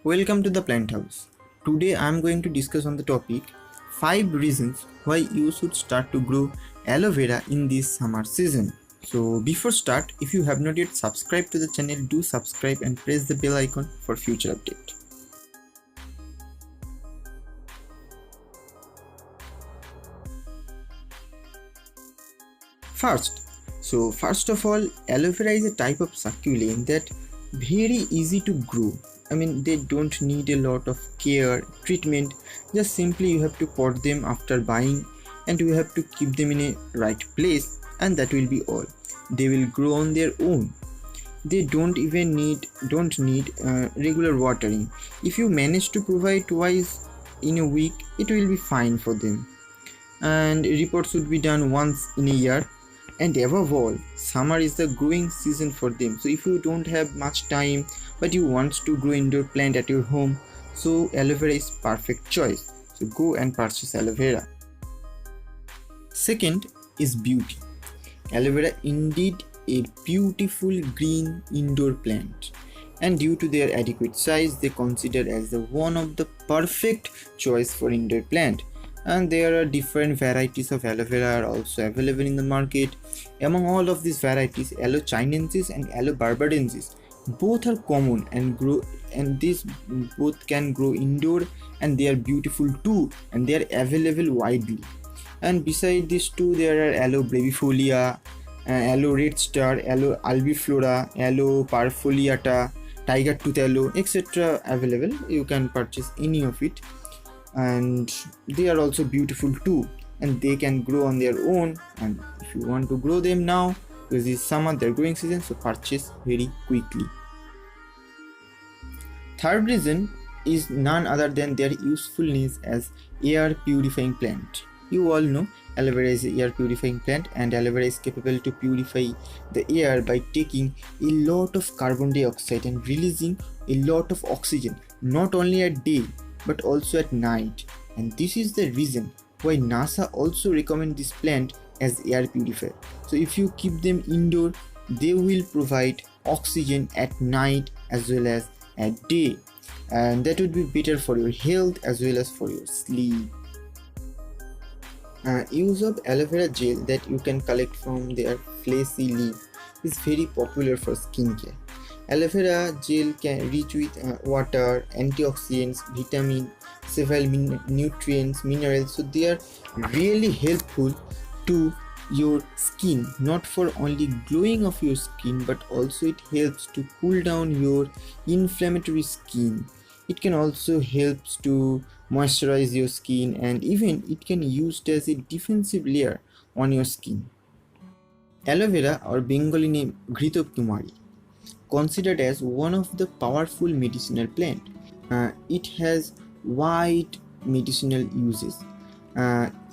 Welcome to the plant house. Today I am going to discuss on the topic 5 reasons why you should start to grow aloe vera in this summer season. So before start, if you have not yet subscribed to the channel, do subscribe and press the bell icon for future update. First of all, aloe vera is a type of succulent that very easy to grow. They don't need a lot of care, treatment. Just simply you have to pot them after buying, and you have to keep them in a right place, and that will be all. They will grow on their own. They don't need regular watering. If you manage to provide twice in a week, it will be fine for them. And reports should be done once in a year. And above all, summer is the growing season for them. So if you don't have much time but you want to grow indoor plant at your home, so aloe vera is perfect choice. So go and purchase aloe vera. Second is beauty. Aloe vera indeed a beautiful green indoor plant, and due to their adequate size, they consider as the one of the perfect choice for indoor plant. And there are different varieties of aloe vera are also available in the market. Among all of these varieties, Aloe chinensis and Aloe barbadensis both are common and these both can grow indoor, and they are beautiful too, and they are available widely. And beside these two, there are Aloe brevifolia, Aloe red star, Aloe albiflora, Aloe parfoliata, tiger tooth aloe, etc. available. You can purchase any of it, and they are also beautiful too, and they can grow on their own. And if you want to grow them now, because this is summer, their growing season, so purchase very quickly. Third reason is none other than their usefulness as air purifying plant. You all know aloe vera is an air purifying plant, and aloe vera is capable to purify the air by taking a lot of carbon dioxide and releasing a lot of oxygen, not only at day but also at night. And this is the reason why NASA also recommend this plant as air purifier. So if you keep them indoor, they will provide oxygen at night as well as at day, and that would be better for your health as well as for your sleep. Use of aloe vera gel that you can collect from their fleshy leaf is very popular for skincare. Aloe vera gel can rich with water, antioxidants, vitamin, several nutrients, minerals. So they are really helpful to your skin, not for only glowing of your skin, but also it helps to cool down your inflammatory skin. It can also help to moisturize your skin, and even it can used as a defensive layer on your skin. Aloe vera, or Bengali name Ghrito Kumari, considered as one of the powerful medicinal plant. It has wide medicinal uses.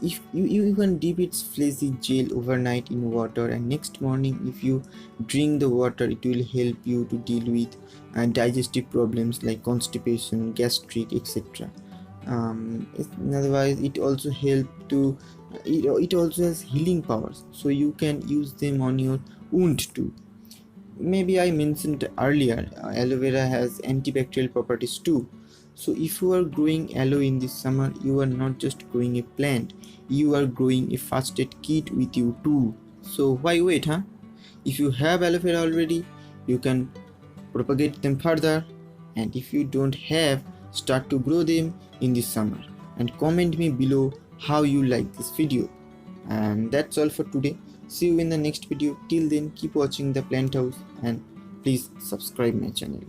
If you can dip its fleshy gel overnight in water, and next morning if you drink the water, it will help you to deal with digestive problems like constipation, gastric, etc. Otherwise, it also it also has healing powers, so you can use them on your wound too. Maybe I mentioned earlier, aloe vera has antibacterial properties too. So if you are growing aloe in this summer, you are not just growing a plant, you are growing a first aid kit with you too. So why wait, huh? If you have aloe vera already, you can propagate them further, and if you don't have, start to grow them in this summer, and comment me below how you like this video. And that's all for today. See you in the next video. Till then, keep watching the plant house, and please subscribe my channel.